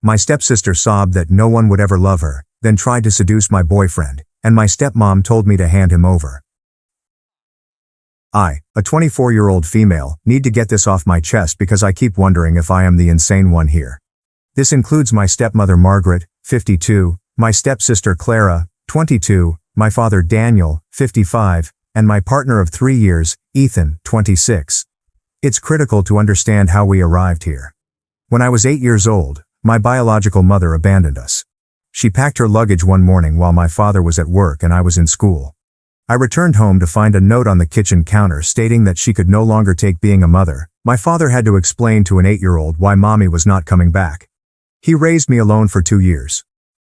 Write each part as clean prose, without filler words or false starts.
My stepsister sobbed that no one would ever love her, then tried to seduce my boyfriend, and my stepmom told me to hand him over. I, a 24-year-old female, need to get this off my chest because I keep wondering if I am the insane one here. This includes my stepmother Margaret, 52, my stepsister Clara, 22, my father Daniel, 55, and my partner of 3 years, Ethan, 26. It's critical to understand how we arrived here. When I was 8 years old, my biological mother abandoned us. She packed her luggage one morning while my father was at work and I was in school. I returned home to find a note on the kitchen counter stating that she could no longer take being a mother. My father had to explain to an 8-year-old why mommy was not coming back. He raised me alone for 2 years.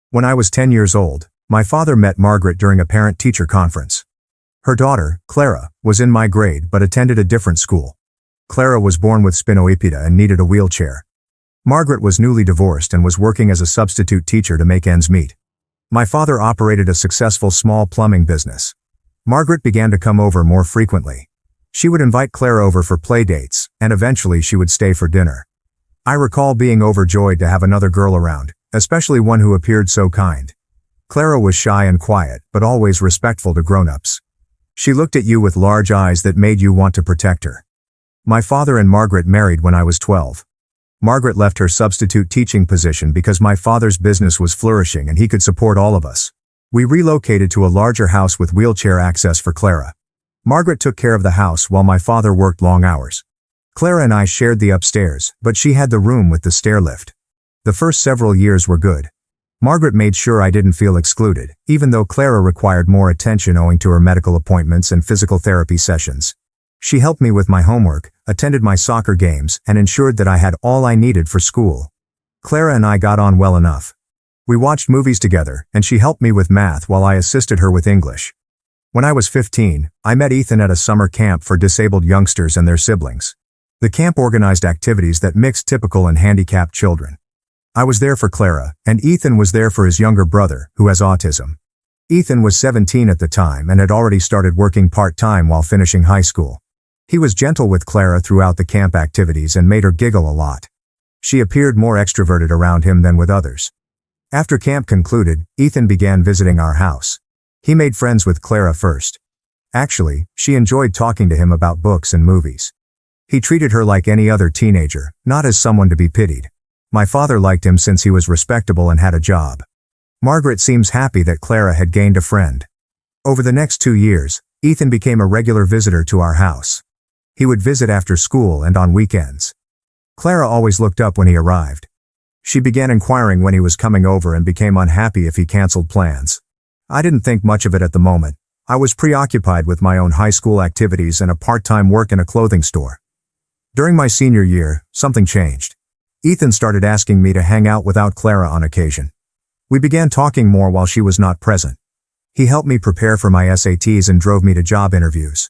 When I was 10 years old, my father met Margaret during a parent-teacher conference. Her daughter, Clara, was in my grade but attended a different school. Clara was born with spinoipeda and needed a wheelchair. Margaret was newly divorced and was working as a substitute teacher to make ends meet. My father operated a successful small plumbing business. Margaret began to come over more frequently. She would invite Clara over for play dates, and eventually she would stay for dinner. I recall being overjoyed to have another girl around, especially one who appeared so kind. Clara was shy and quiet, but always respectful to grown-ups. She looked at you with large eyes that made you want to protect her. My father and Margaret married when I was 12. Margaret left her substitute teaching position because my father's business was flourishing and he could support all of us. We relocated to a larger house with wheelchair access for Clara. Margaret took care of the house while my father worked long hours. Clara and I shared the upstairs, but she had the room with the stair lift. The first several years were good. Margaret made sure I didn't feel excluded, even though Clara required more attention owing to her medical appointments and physical therapy sessions. She helped me with my homework, attended my soccer games, and ensured that I had all I needed for school. Clara and I got on well enough. We watched movies together, and she helped me with math while I assisted her with English. When I was 15, I met Ethan at a summer camp for disabled youngsters and their siblings. The camp organized activities that mixed typical and handicapped children. I was there for Clara, and Ethan was there for his younger brother, who has autism. Ethan was 17 at the time and had already started working part-time while finishing high school. He was gentle with Clara throughout the camp activities and made her giggle a lot. She appeared more extroverted around him than with others. After camp concluded, Ethan began visiting our house. He made friends with Clara first. Actually, she enjoyed talking to him about books and movies. He treated her like any other teenager, not as someone to be pitied. My father liked him since he was respectable and had a job. Margaret seems happy that Clara had gained a friend. Over the next 2 years, Ethan became a regular visitor to our house. He would visit after school and on weekends. Clara always looked up when he arrived. She began inquiring when he was coming over and became unhappy if he canceled plans. I didn't think much of it at the moment. I was preoccupied with my own high school activities and a part-time work in a clothing store. During my senior year, something changed. Ethan started asking me to hang out without Clara on occasion. We began talking more while she was not present. He helped me prepare for my SATs and drove me to job interviews.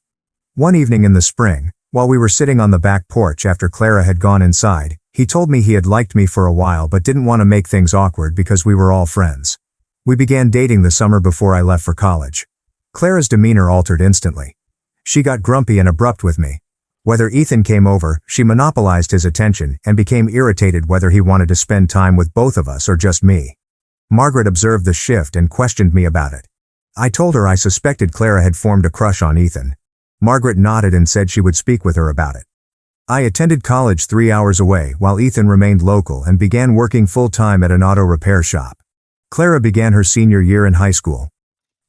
One evening in the spring, while we were sitting on the back porch after Clara had gone inside, he told me he had liked me for a while but didn't want to make things awkward because we were all friends. We began dating the summer before I left for college. Clara's demeanor altered instantly. She got grumpy and abrupt with me. Whether Ethan came over, she monopolized his attention and became irritated whether he wanted to spend time with both of us or just me. Margaret observed the shift and questioned me about it. I told her I suspected Clara had formed a crush on Ethan. Margaret nodded and said she would speak with her about it. I attended college 3 hours away while Ethan remained local and began working full-time at an auto repair shop. Clara began her senior year in high school.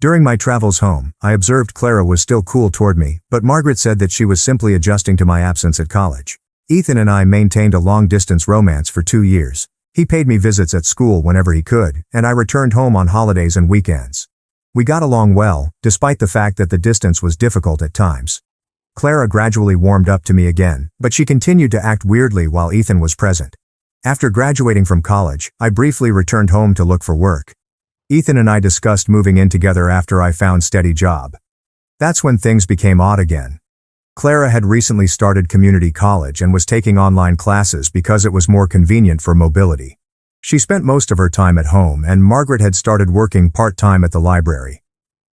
During my travels home, I observed Clara was still cool toward me, but Margaret said that she was simply adjusting to my absence at college. Ethan and I maintained a long-distance romance for 2 years. He paid me visits at school whenever he could, and I returned home on holidays and weekends. We got along well, despite the fact that the distance was difficult at times. Clara gradually warmed up to me again, but she continued to act weirdly while Ethan was present. After graduating from college, I briefly returned home to look for work. Ethan and I discussed moving in together after I found steady job. That's when things became odd again. Clara had recently started community college and was taking online classes because it was more convenient for mobility. She spent most of her time at home, and Margaret had started working part-time at the library.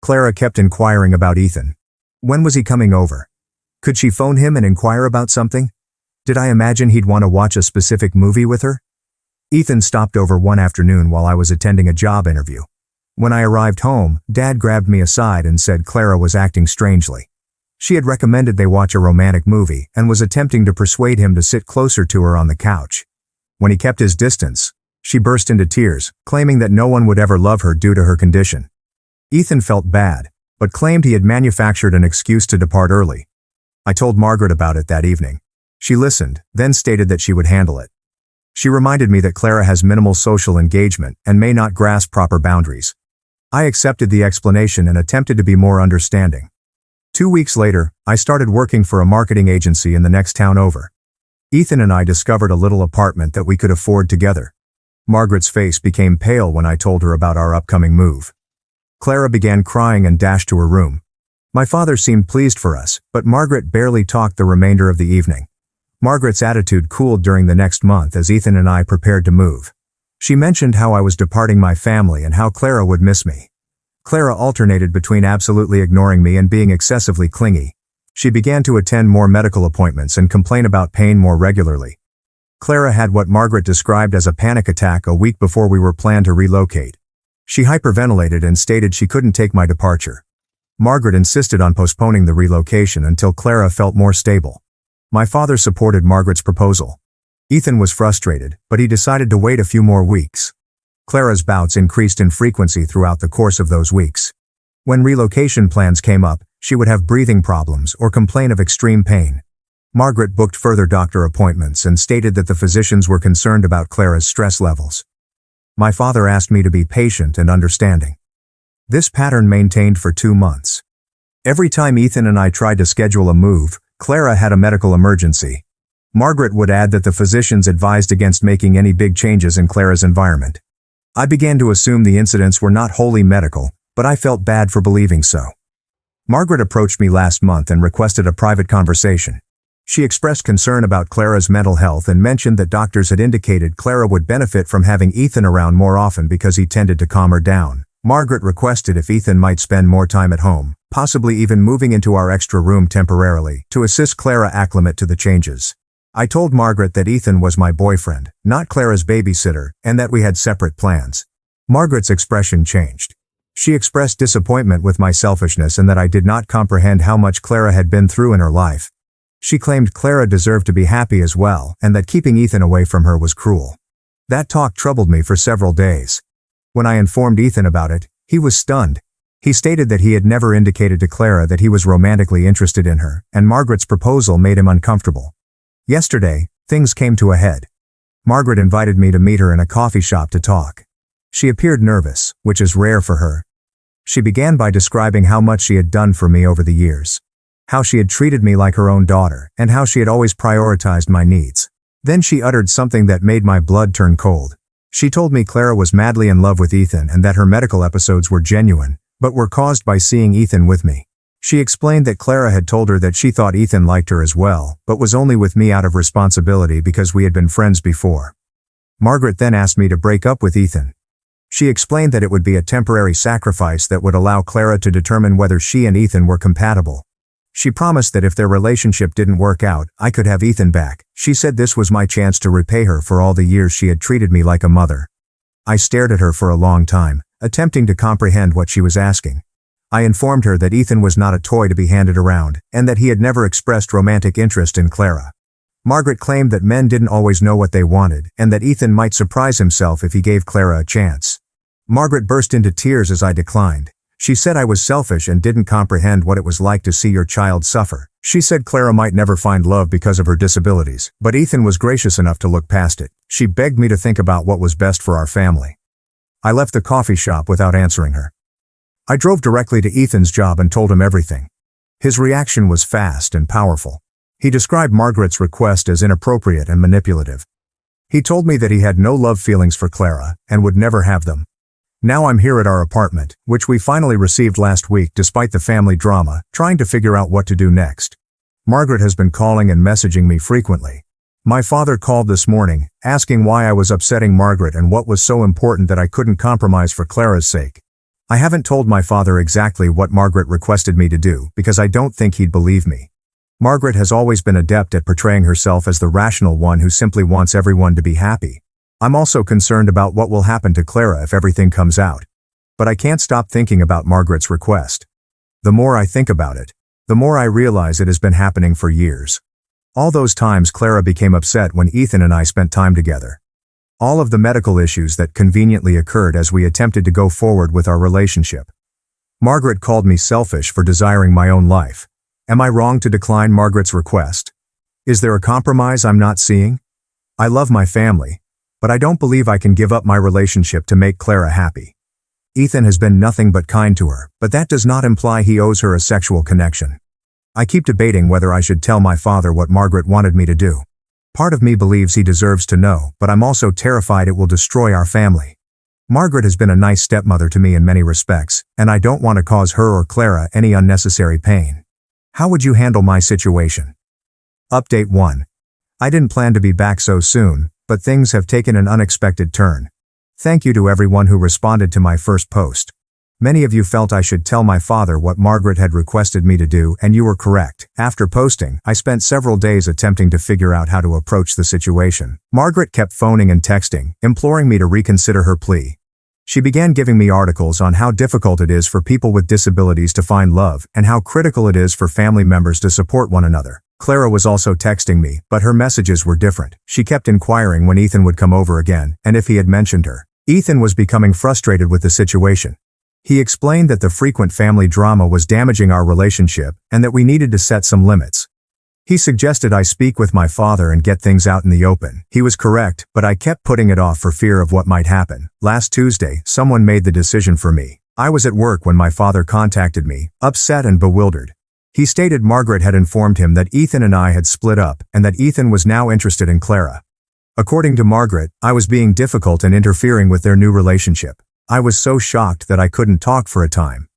Clara kept inquiring about Ethan. When was he coming over? Could she phone him and inquire about something? Did I imagine he'd want to watch a specific movie with her? Ethan stopped over one afternoon while I was attending a job interview. When I arrived home, Dad grabbed me aside and said Clara was acting strangely. She had recommended they watch a romantic movie and was attempting to persuade him to sit closer to her on the couch. When he kept his distance, she burst into tears, claiming that no one would ever love her due to her condition. Ethan felt bad, but claimed he had manufactured an excuse to depart early. I told Margaret about it that evening. She listened, then stated that she would handle it. She reminded me that Clara has minimal social engagement and may not grasp proper boundaries. I accepted the explanation and attempted to be more understanding. 2 weeks later, I started working for a marketing agency in the next town over. Ethan and I discovered a little apartment that we could afford together. Margaret's face became pale when I told her about our upcoming move. Clara began crying and dashed to her room. My father seemed pleased for us, but Margaret barely talked the remainder of the evening. Margaret's attitude cooled during the next month as Ethan and I prepared to move. She mentioned how I was departing my family and how Clara would miss me. Clara alternated between absolutely ignoring me and being excessively clingy. She began to attend more medical appointments and complain about pain more regularly. Clara had what Margaret described as a panic attack a week before we were planned to relocate. She hyperventilated and stated she couldn't take my departure. Margaret insisted on postponing the relocation until Clara felt more stable. My father supported Margaret's proposal. Ethan was frustrated, but he decided to wait a few more weeks. Clara's bouts increased in frequency throughout the course of those weeks. When relocation plans came up, she would have breathing problems or complain of extreme pain. Margaret booked further doctor appointments and stated that the physicians were concerned about Clara's stress levels. My father asked me to be patient and understanding. This pattern maintained for 2 months. Every time Ethan and I tried to schedule a move, Clara had a medical emergency. Margaret would add that the physicians advised against making any big changes in Clara's environment. I began to assume the incidents were not wholly medical, but I felt bad for believing so. Margaret approached me last month and requested a private conversation. She expressed concern about Clara's mental health and mentioned that doctors had indicated Clara would benefit from having Ethan around more often because he tended to calm her down. Margaret requested if Ethan might spend more time at home, possibly even moving into our extra room temporarily, to assist Clara acclimate to the changes. I told Margaret that Ethan was my boyfriend, not Clara's babysitter, and that we had separate plans. Margaret's expression changed. She expressed disappointment with my selfishness and that I did not comprehend how much Clara had been through in her life. She claimed Clara deserved to be happy as well, and that keeping Ethan away from her was cruel. That talk troubled me for several days. When I informed Ethan about it, he was stunned. He stated that he had never indicated to Clara that he was romantically interested in her, and Margaret's proposal made him uncomfortable. Yesterday, things came to a head. Margaret invited me to meet her in a coffee shop to talk. She appeared nervous, which is rare for her. She began by describing how much she had done for me over the years. How she had treated me like her own daughter, and how she had always prioritized my needs. Then she uttered something that made my blood turn cold. She told me Clara was madly in love with Ethan and that her medical episodes were genuine, but were caused by seeing Ethan with me. She explained that Clara had told her that she thought Ethan liked her as well, but was only with me out of responsibility because we had been friends before. Margaret then asked me to break up with Ethan. She explained that it would be a temporary sacrifice that would allow Clara to determine whether she and Ethan were compatible. She promised that if their relationship didn't work out, I could have Ethan back. She said this was my chance to repay her for all the years she had treated me like a mother. I stared at her for a long time, attempting to comprehend what she was asking. I informed her that Ethan was not a toy to be handed around, and that he had never expressed romantic interest in Clara. Margaret claimed that men didn't always know what they wanted, and that Ethan might surprise himself if he gave Clara a chance. Margaret burst into tears as I declined. She said I was selfish and didn't comprehend what it was like to see your child suffer. She said Clara might never find love because of her disabilities, but Ethan was gracious enough to look past it. She begged me to think about what was best for our family. I left the coffee shop without answering her. I drove directly to Ethan's job and told him everything. His reaction was fast and powerful. He described Margaret's request as inappropriate and manipulative. He told me that he had no love feelings for Clara and would never have them. Now I'm here at our apartment, which we finally received last week despite the family drama, trying to figure out what to do next. Margaret has been calling and messaging me frequently. My father called this morning, asking why I was upsetting Margaret and what was so important that I couldn't compromise for Clara's sake. I haven't told my father exactly what Margaret requested me to do because I don't think he'd believe me. Margaret has always been adept at portraying herself as the rational one who simply wants everyone to be happy. I'm also concerned about what will happen to Clara if everything comes out. But I can't stop thinking about Margaret's request. The more I think about it, the more I realize it has been happening for years. All those times Clara became upset when Ethan and I spent time together. All of the medical issues that conveniently occurred as we attempted to go forward with our relationship. Margaret called me selfish for desiring my own life. Am I wrong to decline Margaret's request? Is there a compromise I'm not seeing? I love my family, but I don't believe I can give up my relationship to make Clara happy. Ethan has been nothing but kind to her, but that does not imply he owes her a sexual connection. I keep debating whether I should tell my father what Margaret wanted me to do. Part of me believes he deserves to know, but I'm also terrified it will destroy our family. Margaret has been a nice stepmother to me in many respects, and I don't want to cause her or Clara any unnecessary pain. How would you handle my situation? Update 1. I didn't plan to be back so soon, but things have taken an unexpected turn. Thank you to everyone who responded to my first post. Many of you felt I should tell my father what Margaret had requested me to do, and you were correct. After posting, I spent several days attempting to figure out how to approach the situation. Margaret kept phoning and texting, imploring me to reconsider her plea. She began giving me articles on how difficult it is for people with disabilities to find love, and how critical it is for family members to support one another. Clara was also texting me, but her messages were different. She kept inquiring when Ethan would come over again, and if he had mentioned her. Ethan was becoming frustrated with the situation. He explained that the frequent family drama was damaging our relationship, and that we needed to set some limits. He suggested I speak with my father and get things out in the open. He was correct, but I kept putting it off for fear of what might happen. Last Tuesday, someone made the decision for me. I was at work when my father contacted me, upset and bewildered. He stated Margaret had informed him that Ethan and I had split up, and that Ethan was now interested in Clara. According to Margaret, I was being difficult and interfering with their new relationship. I was so shocked that I couldn't talk for a time.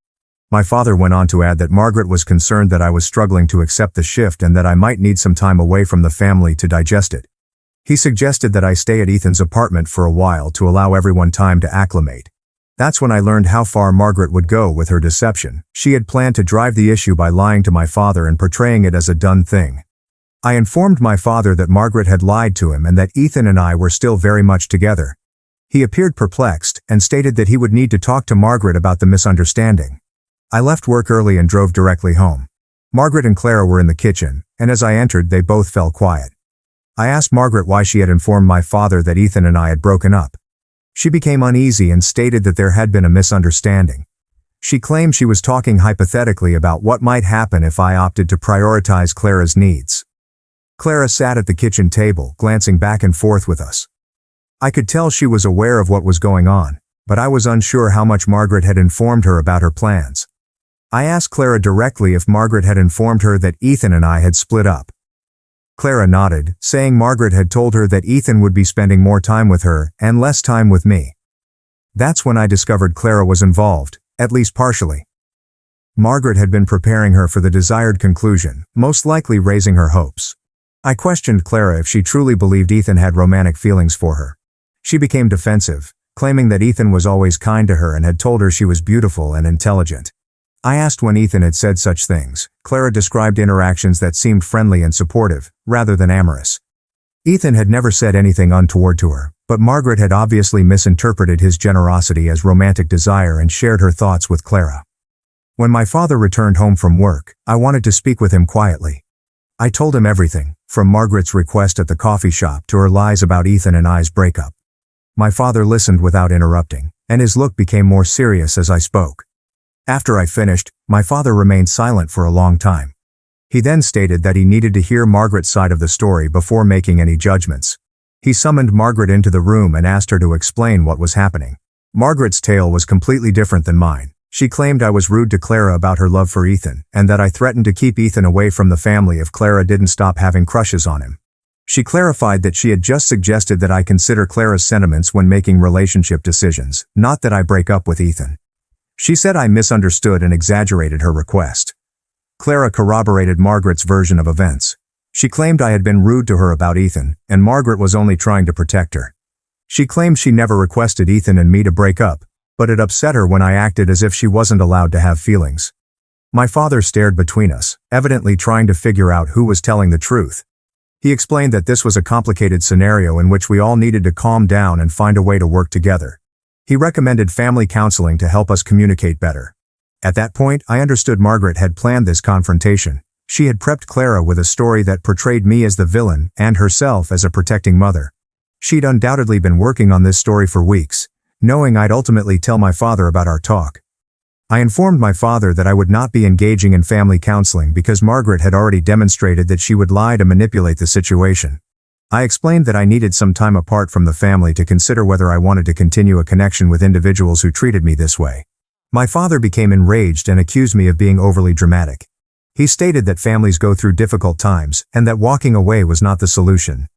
My father went on to add that Margaret was concerned that I was struggling to accept the shift and that I might need some time away from the family to digest it. He suggested that I stay at Ethan's apartment for a while to allow everyone time to acclimate. That's when I learned how far Margaret would go with her deception. She had planned to drive the issue by lying to my father and portraying it as a done thing. I informed my father that Margaret had lied to him and that Ethan and I were still very much together. He appeared perplexed and stated that he would need to talk to Margaret about the misunderstanding. I left work early and drove directly home. Margaret and Clara were in the kitchen, and as I entered they both fell quiet. I asked Margaret why she had informed my father that Ethan and I had broken up. She became uneasy and stated that there had been a misunderstanding. She claimed she was talking hypothetically about what might happen if I opted to prioritize Clara's needs. Clara sat at the kitchen table, glancing back and forth with us. I could tell she was aware of what was going on, but I was unsure how much Margaret had informed her about her plans. I asked Clara directly if Margaret had informed her that Ethan and I had split up. Clara nodded, saying Margaret had told her that Ethan would be spending more time with her and less time with me. That's when I discovered Clara was involved, at least partially. Margaret had been preparing her for the desired conclusion, most likely raising her hopes. I questioned Clara if she truly believed Ethan had romantic feelings for her. She became defensive, claiming that Ethan was always kind to her and had told her she was beautiful and intelligent. I asked when Ethan had said such things. Clara described interactions that seemed friendly and supportive, rather than amorous. Ethan had never said anything untoward to her, but Margaret had obviously misinterpreted his generosity as romantic desire and shared her thoughts with Clara. When my father returned home from work, I wanted to speak with him quietly. I told him everything, from Margaret's request at the coffee shop to her lies about Ethan and I's breakup. My father listened without interrupting, and his look became more serious as I spoke. After I finished, my father remained silent for a long time. He then stated that he needed to hear Margaret's side of the story before making any judgments. He summoned Margaret into the room and asked her to explain what was happening. Margaret's tale was completely different than mine. She claimed I was rude to Clara about her love for Ethan, and that I threatened to keep Ethan away from the family if Clara didn't stop having crushes on him. She clarified that she had just suggested that I consider Clara's sentiments when making relationship decisions, not that I break up with Ethan. She said I misunderstood and exaggerated her request. Clara corroborated Margaret's version of events. She claimed I had been rude to her about Ethan, and Margaret was only trying to protect her. She claimed she never requested Ethan and me to break up, but it upset her when I acted as if she wasn't allowed to have feelings. My father stared between us, evidently trying to figure out who was telling the truth. He explained that this was a complicated scenario in which we all needed to calm down and find a way to work together. He recommended family counseling to help us communicate better. At that point, I understood Margaret had planned this confrontation. She had prepped Clara with a story that portrayed me as the villain and herself as a protecting mother. She'd undoubtedly been working on this story for weeks, knowing I'd ultimately tell my father about our talk. I informed my father that I would not be engaging in family counseling because Margaret had already demonstrated that she would lie to manipulate the situation. I explained that I needed some time apart from the family to consider whether I wanted to continue a connection with individuals who treated me this way. My father became enraged and accused me of being overly dramatic. He stated that families go through difficult times and that walking away was not the solution.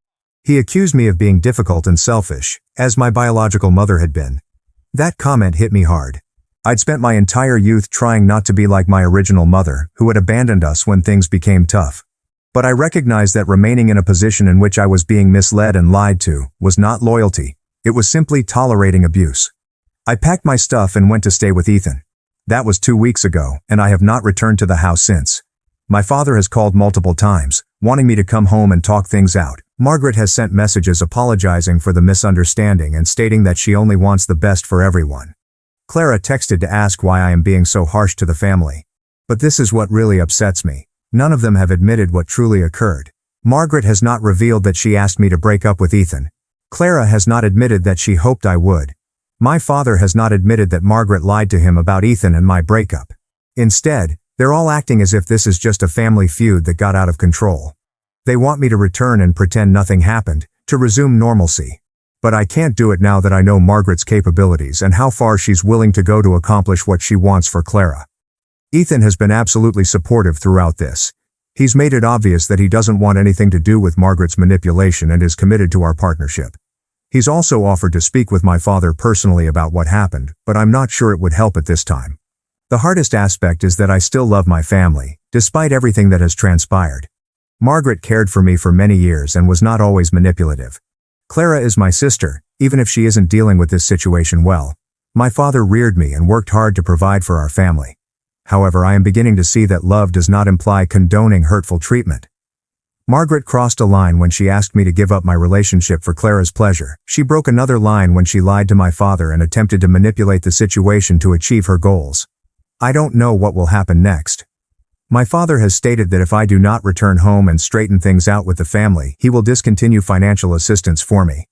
He accused me of being difficult and selfish, as my biological mother had been. That comment hit me hard. I'd spent my entire youth trying not to be like my original mother, who had abandoned us when things became tough. But I recognized that remaining in a position in which I was being misled and lied to was not loyalty. It was simply tolerating abuse. I packed my stuff and went to stay with Ethan. That was 2 weeks ago, and I have not returned to the house since. My father has called multiple times, wanting me to come home and talk things out. Margaret has sent messages apologizing for the misunderstanding and stating that she only wants the best for everyone. Clara texted to ask why I am being so harsh to the family. But this is what really upsets me. None of them have admitted what truly occurred. Margaret has not revealed that she asked me to break up with Ethan. Clara has not admitted that she hoped I would. My father has not admitted that Margaret lied to him about Ethan and my breakup. Instead, they're all acting as if this is just a family feud that got out of control. They want me to return and pretend nothing happened, to resume normalcy. But I can't do it now that I know Margaret's capabilities and how far she's willing to go to accomplish what she wants for Clara. Ethan has been absolutely supportive throughout this. He's made it obvious that he doesn't want anything to do with Margaret's manipulation and is committed to our partnership. He's also offered to speak with my father personally about what happened, but I'm not sure it would help at this time. The hardest aspect is that I still love my family, despite everything that has transpired. Margaret cared for me for many years and was not always manipulative. Clara is my sister, even if she isn't dealing with this situation well. My father reared me and worked hard to provide for our family. However, I am beginning to see that love does not imply condoning hurtful treatment. Margaret crossed a line when she asked me to give up my relationship for Clara's pleasure. She broke another line when she lied to my father and attempted to manipulate the situation to achieve her goals. I don't know what will happen next. My father has stated that if I do not return home and straighten things out with the family, he will discontinue financial assistance for me.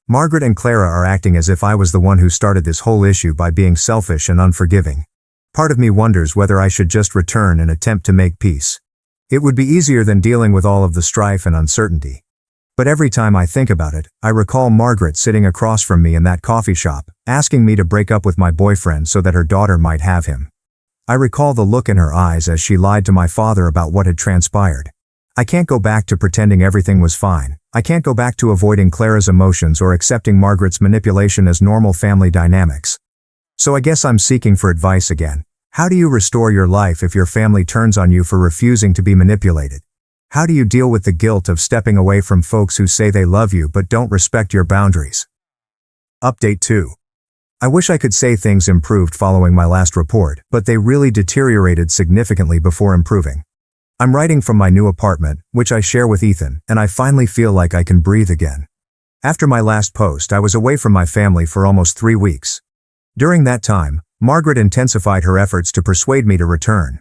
Margaret and Clara are acting as if I was the one who started this whole issue by being selfish and unforgiving. Part of me wonders whether I should just return and attempt to make peace. It would be easier than dealing with all of the strife and uncertainty. But every time I think about it, I recall Margaret sitting across from me in that coffee shop, asking me to break up with my boyfriend so that her daughter might have him. I recall the look in her eyes as she lied to my father about what had transpired. I can't go back to pretending everything was fine. I can't go back to avoiding Clara's emotions or accepting Margaret's manipulation as normal family dynamics. So I guess I'm seeking for advice again. How do you restore your life if your family turns on you for refusing to be manipulated? How do you deal with the guilt of stepping away from folks who say they love you but don't respect your boundaries? Update 2. I wish I could say things improved following my last report, but they really deteriorated significantly before improving. I'm writing from my new apartment, which I share with Ethan, and I finally feel like I can breathe again. After my last post, I was away from my family for almost 3 weeks. During that time, Margaret intensified her efforts to persuade me to return.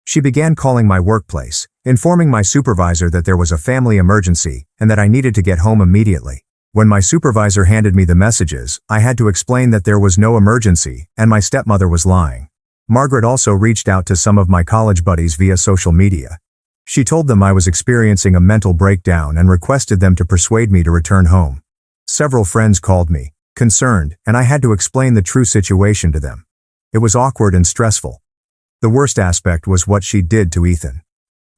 She began calling my workplace, informing my supervisor that there was a family emergency and that I needed to get home immediately. When my supervisor handed me the messages, I had to explain that there was no emergency and my stepmother was lying. Margaret also reached out to some of my college buddies via social media. She told them I was experiencing a mental breakdown and requested them to persuade me to return home. Several friends called me, concerned, and I had to explain the true situation to them. It was awkward and stressful. The worst aspect was what she did to Ethan.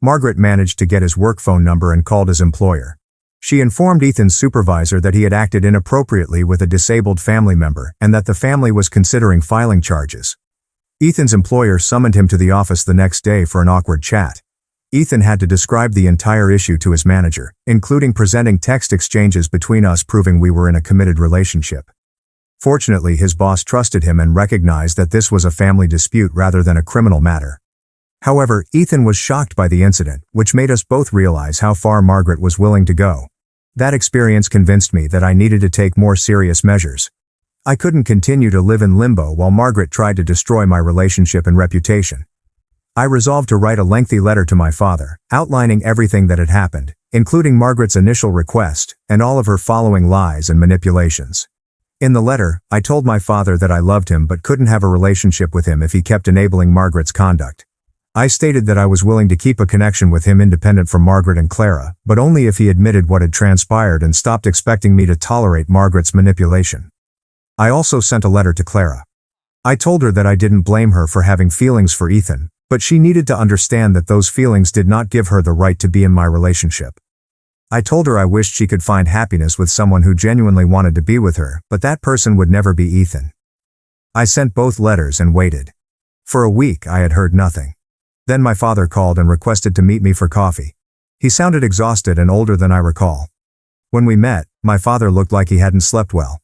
Margaret managed to get his work phone number and called his employer. She informed Ethan's supervisor that he had acted inappropriately with a disabled family member and that the family was considering filing charges. Ethan's employer summoned him to the office the next day for an awkward chat. Ethan had to describe the entire issue to his manager, including presenting text exchanges between us proving we were in a committed relationship. Fortunately, his boss trusted him and recognized that this was a family dispute rather than a criminal matter. However, Ethan was shocked by the incident, which made us both realize how far Margaret was willing to go. That experience convinced me that I needed to take more serious measures. I couldn't continue to live in limbo while Margaret tried to destroy my relationship and reputation. I resolved to write a lengthy letter to my father, outlining everything that had happened, including Margaret's initial request, and all of her following lies and manipulations. In the letter, I told my father that I loved him but couldn't have a relationship with him if he kept enabling Margaret's conduct. I stated that I was willing to keep a connection with him independent from Margaret and Clara, but only if he admitted what had transpired and stopped expecting me to tolerate Margaret's manipulation. I also sent a letter to Clara. I told her that I didn't blame her for having feelings for Ethan, but she needed to understand that those feelings did not give her the right to be in my relationship. I told her I wished she could find happiness with someone who genuinely wanted to be with her, but that person would never be Ethan. I sent both letters and waited. For a week I had heard nothing. Then my father called and requested to meet me for coffee. He sounded exhausted and older than I recall. When we met, my father looked like he hadn't slept well.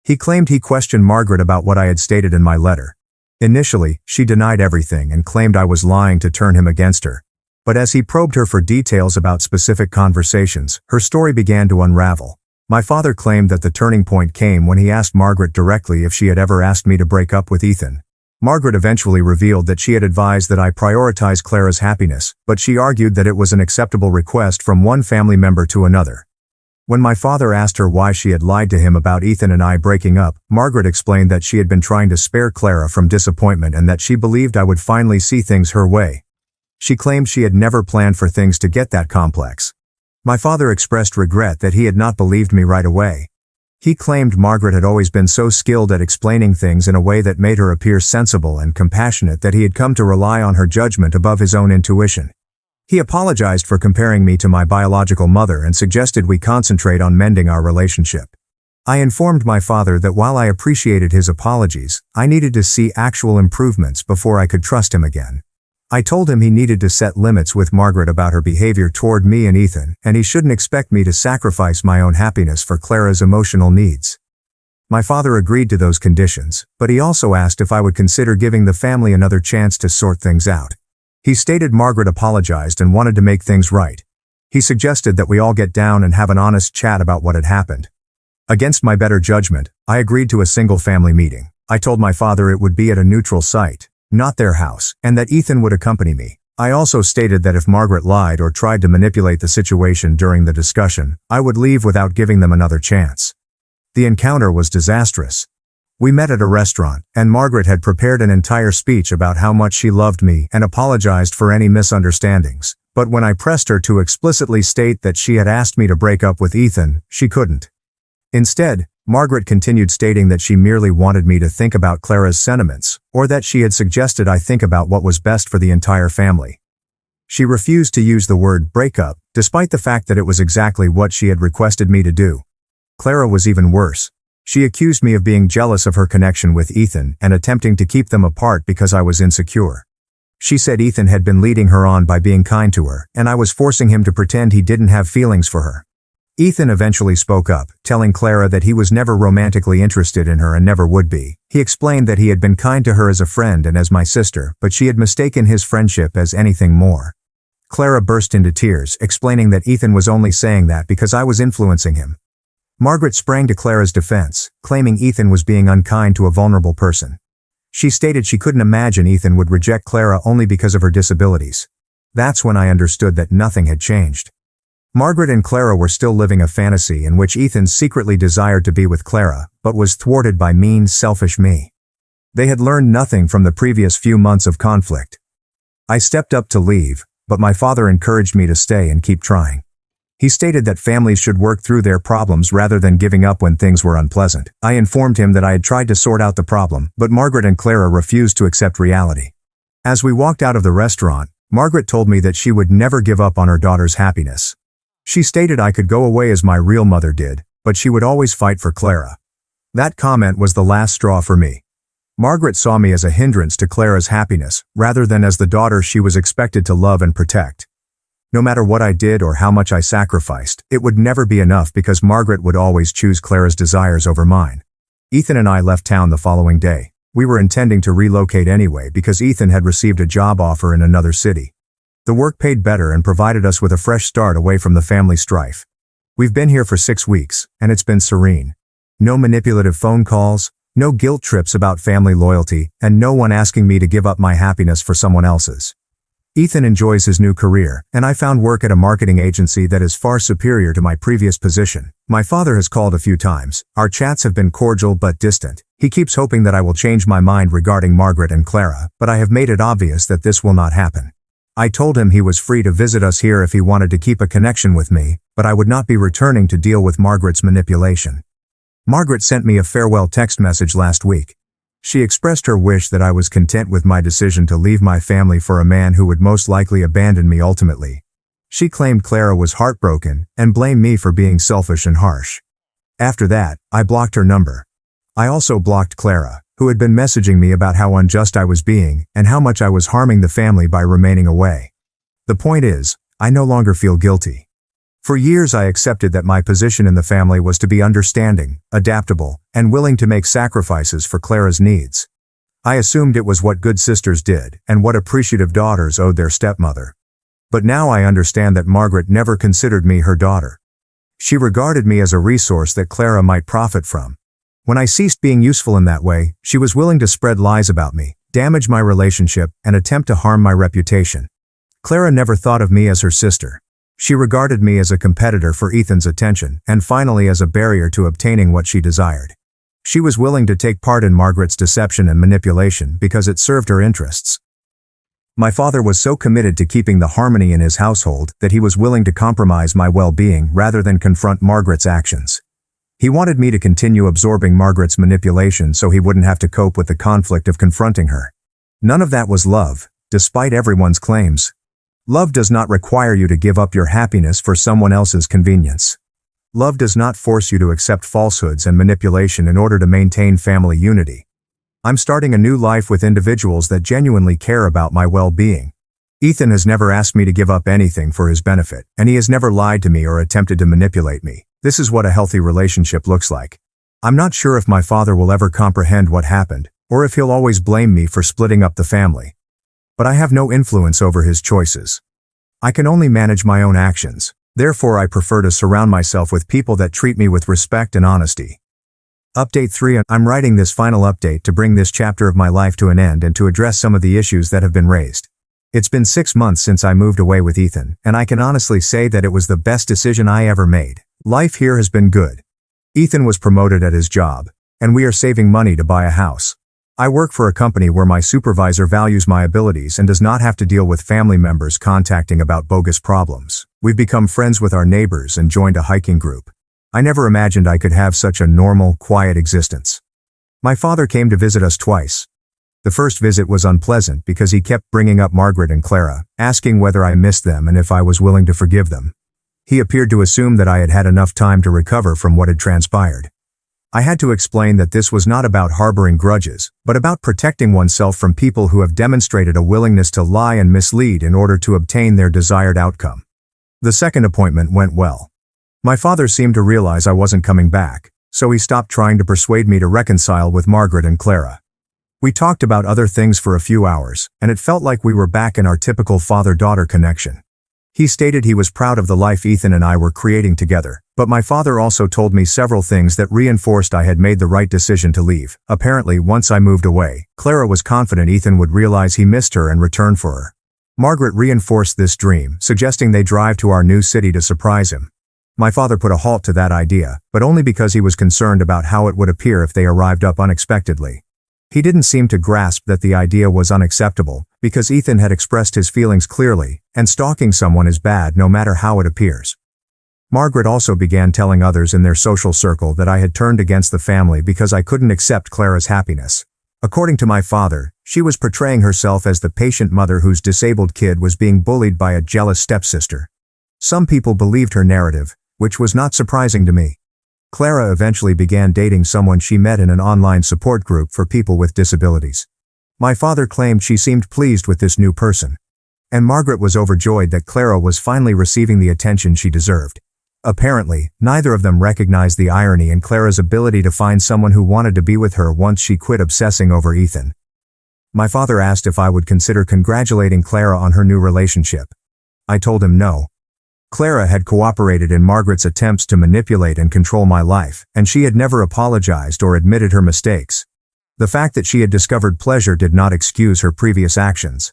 He claimed he questioned Margaret about what I had stated in my letter. Initially, she denied everything and claimed I was lying to turn him against her. But as he probed her for details about specific conversations, her story began to unravel. My father claimed that the turning point came when he asked Margaret directly if she had ever asked me to break up with Ethan. Margaret eventually revealed that she had advised that I prioritize Clara's happiness, but she argued that it was an acceptable request from one family member to another. When my father asked her why she had lied to him about Ethan and I breaking up, Margaret explained that she had been trying to spare Clara from disappointment and that she believed I would finally see things her way. She claimed she had never planned for things to get that complex. My father expressed regret that he had not believed me right away. He claimed Margaret had always been so skilled at explaining things in a way that made her appear sensible and compassionate that he had come to rely on her judgment above his own intuition. He apologized for comparing me to my biological mother and suggested we concentrate on mending our relationship. I informed my father that while I appreciated his apologies, I needed to see actual improvements before I could trust him again. I told him he needed to set limits with Margaret about her behavior toward me and Ethan, and he shouldn't expect me to sacrifice my own happiness for Clara's emotional needs. My father agreed to those conditions, but he also asked if I would consider giving the family another chance to sort things out. He stated Margaret apologized and wanted to make things right. He suggested that we all get down and have an honest chat about what had happened. Against my better judgment, I agreed to a single family meeting. I told my father it would be at a neutral site, not their house, and that Ethan would accompany me. I also stated that if Margaret lied or tried to manipulate the situation during the discussion, I would leave without giving them another chance. The encounter was disastrous. We met at a restaurant, and Margaret had prepared an entire speech about how much she loved me and apologized for any misunderstandings, but when I pressed her to explicitly state that she had asked me to break up with Ethan, she couldn't. Instead, Margaret continued stating that she merely wanted me to think about Clara's sentiments, or that she had suggested I think about what was best for the entire family. She refused to use the word breakup, despite the fact that it was exactly what she had requested me to do. Clara was even worse. She accused me of being jealous of her connection with Ethan and attempting to keep them apart because I was insecure. She said Ethan had been leading her on by being kind to her, and I was forcing him to pretend he didn't have feelings for her. Ethan eventually spoke up, telling Clara that he was never romantically interested in her and never would be. He explained that he had been kind to her as a friend and as my sister, but she had mistaken his friendship as anything more. Clara burst into tears, explaining that Ethan was only saying that because I was influencing him. Margaret sprang to Clara's defense, claiming Ethan was being unkind to a vulnerable person. She stated she couldn't imagine Ethan would reject Clara only because of her disabilities. That's when I understood that nothing had changed. Margaret and Clara were still living a fantasy in which Ethan secretly desired to be with Clara, but was thwarted by mean, selfish me. They had learned nothing from the previous few months of conflict. I stepped up to leave, but my father encouraged me to stay and keep trying. He stated that families should work through their problems rather than giving up when things were unpleasant. I informed him that I had tried to sort out the problem, but Margaret and Clara refused to accept reality. As we walked out of the restaurant, Margaret told me that she would never give up on her daughter's happiness. She stated I could go away as my real mother did, but she would always fight for Clara. That comment was the last straw for me. Margaret saw me as a hindrance to Clara's happiness, rather than as the daughter she was expected to love and protect. No matter what I did or how much I sacrificed, it would never be enough because Margaret would always choose Clara's desires over mine. Ethan and I left town the following day. We were intending to relocate anyway because Ethan had received a job offer in another city. The work paid better and provided us with a fresh start away from the family strife. We've been here for 6 weeks, and it's been serene. No manipulative phone calls, no guilt trips about family loyalty, and no one asking me to give up my happiness for someone else's. Ethan enjoys his new career, and I found work at a marketing agency that is far superior to my previous position. My father has called a few times. Our chats have been cordial but distant. He keeps hoping that I will change my mind regarding Margaret and Clara, but I have made it obvious that this will not happen. I told him he was free to visit us here if he wanted to keep a connection with me, but I would not be returning to deal with Margaret's manipulation. Margaret sent me a farewell text message last week. She expressed her wish that I was content with my decision to leave my family for a man who would most likely abandon me ultimately. She claimed Clara was heartbroken and blamed me for being selfish and harsh. After that, I blocked her number. I also blocked Clara, who had been messaging me about how unjust I was being and how much I was harming the family by remaining away. The point is, I no longer feel guilty. For years I accepted that my position in the family was to be understanding, adaptable, and willing to make sacrifices for Clara's needs. I assumed it was what good sisters did and what appreciative daughters owed their stepmother. But now I understand that Margaret never considered me her daughter. She regarded me as a resource that Clara might profit from. When I ceased being useful in that way, she was willing to spread lies about me, damage my relationship, and attempt to harm my reputation. Clara never thought of me as her sister. She regarded me as a competitor for Ethan's attention, and finally as a barrier to obtaining what she desired. She was willing to take part in Margaret's deception and manipulation because it served her interests. My father was so committed to keeping the harmony in his household that he was willing to compromise my well-being rather than confront Margaret's actions. He wanted me to continue absorbing Margaret's manipulation so he wouldn't have to cope with the conflict of confronting her. None of that was love, despite everyone's claims. Love does not require you to give up your happiness for someone else's convenience. Love does not force you to accept falsehoods and manipulation in order to maintain family unity. I'm starting a new life with individuals that genuinely care about my well-being. Ethan has never asked me to give up anything for his benefit, and he has never lied to me or attempted to manipulate me. This is what a healthy relationship looks like. I'm not sure if my father will ever comprehend what happened, or if he'll always blame me for splitting up the family. But I have no influence over his choices. I can only manage my own actions. Therefore, I prefer to surround myself with people that treat me with respect and honesty. Update 3. I'm writing this final update to bring this chapter of my life to an end and to address some of the issues that have been raised. It's been 6 months since I moved away with Ethan, and I can honestly say that it was the best decision I ever made. Life here has been good. Ethan was promoted at his job, and we are saving money to buy a house. I work for a company where my supervisor values my abilities and does not have to deal with family members contacting about bogus problems. We've become friends with our neighbors and joined a hiking group. I never imagined I could have such a normal, quiet existence. My father came to visit us twice. The first visit was unpleasant because he kept bringing up Margaret and Clara, asking whether I missed them and if I was willing to forgive them. He appeared to assume that I had had enough time to recover from what had transpired. I had to explain that this was not about harboring grudges, but about protecting oneself from people who have demonstrated a willingness to lie and mislead in order to obtain their desired outcome. The second appointment went well. My father seemed to realize I wasn't coming back, so he stopped trying to persuade me to reconcile with Margaret and Clara. We talked about other things for a few hours, and it felt like we were back in our typical father-daughter connection. He stated he was proud of the life Ethan and I were creating together, but my father also told me several things that reinforced I had made the right decision to leave. Apparently, once I moved away, Clara was confident Ethan would realize he missed her and return for her. Margaret reinforced this dream, suggesting they drive to our new city to surprise him. My father put a halt to that idea, but only because he was concerned about how it would appear if they arrived up unexpectedly. He didn't seem to grasp that the idea was unacceptable, because Ethan had expressed his feelings clearly, and stalking someone is bad no matter how it appears. Margaret also began telling others in their social circle that I had turned against the family because I couldn't accept Clara's happiness. According to my father, she was portraying herself as the patient mother whose disabled kid was being bullied by a jealous stepsister. Some people believed her narrative, which was not surprising to me. Clara eventually began dating someone she met in an online support group for people with disabilities. My father claimed she seemed pleased with this new person. And Margaret was overjoyed that Clara was finally receiving the attention she deserved. Apparently, neither of them recognized the irony in Clara's ability to find someone who wanted to be with her once she quit obsessing over Ethan. My father asked if I would consider congratulating Clara on her new relationship. I told him no. Clara had cooperated in Margaret's attempts to manipulate and control my life, and she had never apologized or admitted her mistakes. The fact that she had discovered pleasure did not excuse her previous actions.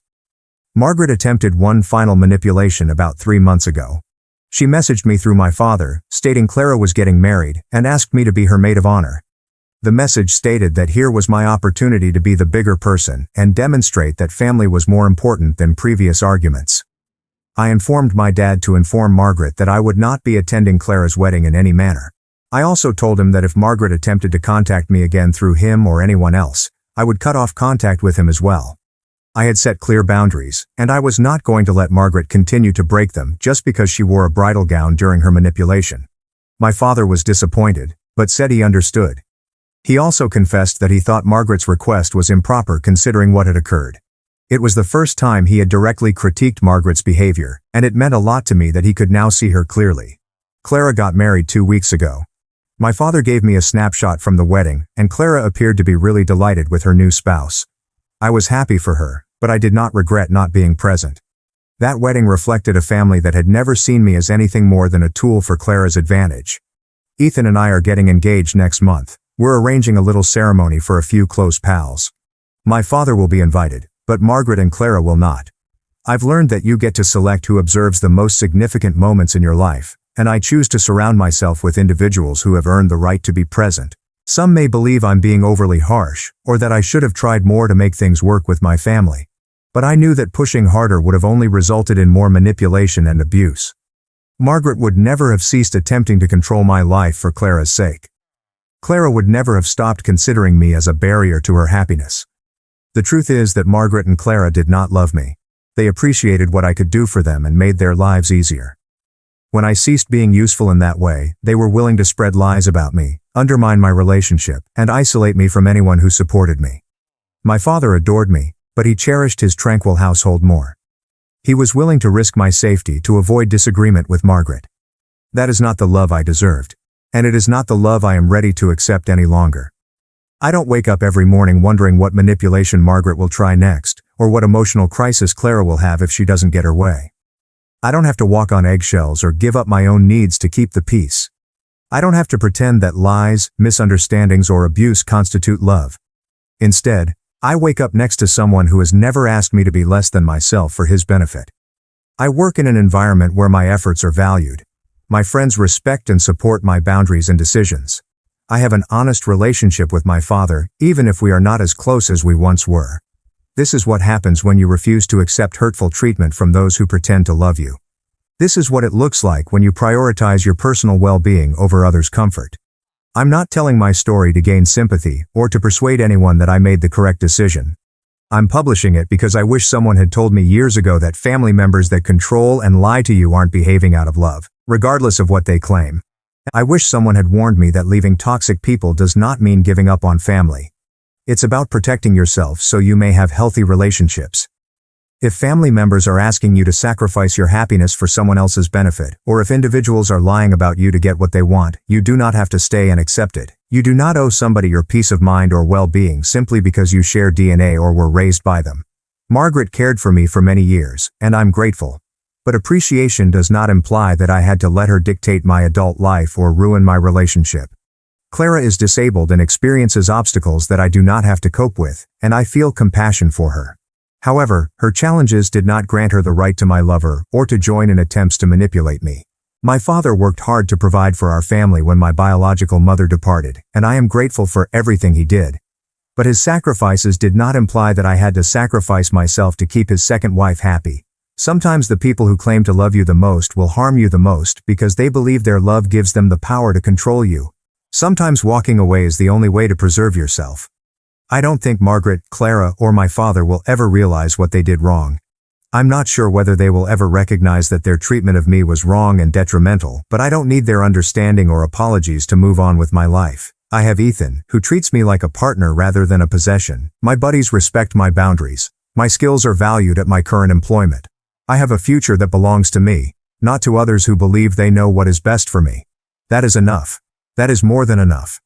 Margaret attempted one final manipulation about 3 months ago. She messaged me through my father, stating Clara was getting married, and asked me to be her maid of honor. The message stated that here was my opportunity to be the bigger person and demonstrate that family was more important than previous arguments. I informed my dad to inform Margaret that I would not be attending Clara's wedding in any manner. I also told him that if Margaret attempted to contact me again through him or anyone else, I would cut off contact with him as well. I had set clear boundaries, and I was not going to let Margaret continue to break them just because she wore a bridal gown during her manipulation. My father was disappointed, but said he understood. He also confessed that he thought Margaret's request was improper considering what had occurred. It was the first time he had directly critiqued Margaret's behavior, and it meant a lot to me that he could now see her clearly. Clara got married 2 weeks ago. My father gave me a snapshot from the wedding, and Clara appeared to be really delighted with her new spouse. I was happy for her, but I did not regret not being present. That wedding reflected a family that had never seen me as anything more than a tool for Clara's advantage. Ethan and I are getting engaged next month. We're arranging a little ceremony for a few close pals. My father will be invited, but Margaret and Clara will not. I've learned that you get to select who observes the most significant moments in your life, and I choose to surround myself with individuals who have earned the right to be present. Some may believe I'm being overly harsh, or that I should have tried more to make things work with my family. But I knew that pushing harder would have only resulted in more manipulation and abuse. Margaret would never have ceased attempting to control my life for Clara's sake. Clara would never have stopped considering me as a barrier to her happiness. The truth is that Margaret and Clara did not love me. They appreciated what I could do for them and made their lives easier. When I ceased being useful in that way, they were willing to spread lies about me, undermine my relationship, and isolate me from anyone who supported me. My father adored me, but he cherished his tranquil household more. He was willing to risk my safety to avoid disagreement with Margaret. That is not the love I deserved, and it is not the love I am ready to accept any longer. I don't wake up every morning wondering what manipulation Margaret will try next, or what emotional crisis Clara will have if she doesn't get her way. I don't have to walk on eggshells or give up my own needs to keep the peace. I don't have to pretend that lies, misunderstandings, or abuse constitute love. Instead, I wake up next to someone who has never asked me to be less than myself for his benefit. I work in an environment where my efforts are valued. My friends respect and support my boundaries and decisions. I have an honest relationship with my father, even if we are not as close as we once were. This is what happens when you refuse to accept hurtful treatment from those who pretend to love you. This is what it looks like when you prioritize your personal well-being over others' comfort. I'm not telling my story to gain sympathy or to persuade anyone that I made the correct decision. I'm publishing it because I wish someone had told me years ago that family members that control and lie to you aren't behaving out of love, regardless of what they claim. I wish someone had warned me that leaving toxic people does not mean giving up on family. It's about protecting yourself so you may have healthy relationships. If family members are asking you to sacrifice your happiness for someone else's benefit, or if individuals are lying about you to get what they want, you do not have to stay and accept it. You do not owe somebody your peace of mind or well-being simply because you share DNA or were raised by them. Margaret cared for me for many years, and I'm grateful. But appreciation does not imply that I had to let her dictate my adult life or ruin my relationship. Clara is disabled and experiences obstacles that I do not have to cope with, and I feel compassion for her. However, her challenges did not grant her the right to my lover or to join in attempts to manipulate me. My father worked hard to provide for our family when my biological mother departed, and I am grateful for everything he did. But his sacrifices did not imply that I had to sacrifice myself to keep his second wife happy. Sometimes the people who claim to love you the most will harm you the most because they believe their love gives them the power to control you. Sometimes walking away is the only way to preserve yourself. I don't think Margaret, Clara, or my father will ever realize what they did wrong. I'm not sure whether they will ever recognize that their treatment of me was wrong and detrimental, but I don't need their understanding or apologies to move on with my life. I have Ethan, who treats me like a partner rather than a possession. My buddies respect my boundaries. My skills are valued at my current employment. I have a future that belongs to me. not to others who believe they know what is best for me. That is enough. That is more than enough.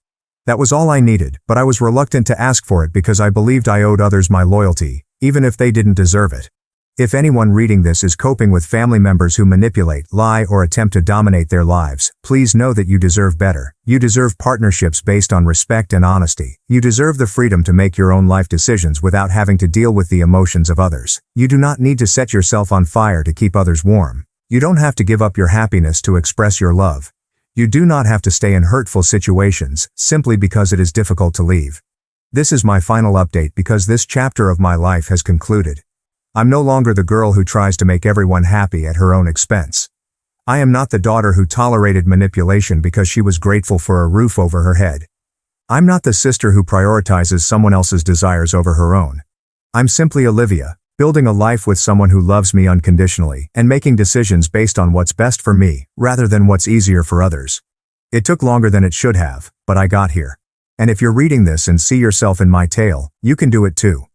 That was all I needed, but I was reluctant to ask for it because I believed I owed others my loyalty, even if they didn't deserve it. If anyone reading this is coping with family members who manipulate, lie, or attempt to dominate their lives, please know that you deserve better. You deserve partnerships based on respect and honesty. You deserve the freedom to make your own life decisions without having to deal with the emotions of others. You do not need to set yourself on fire to keep others warm. You don't have to give up your happiness to express your love. You do not have to stay in hurtful situations, simply because it is difficult to leave. This is my final update because this chapter of my life has concluded. I'm no longer the girl who tries to make everyone happy at her own expense. I am not the daughter who tolerated manipulation because she was grateful for a roof over her head. I'm not the sister who prioritizes someone else's desires over her own. I'm simply Olivia, building a life with someone who loves me unconditionally and making decisions based on what's best for me, rather than what's easier for others. It took longer than it should have, but I got here. And if you're reading this and see yourself in my tale, you can do it too.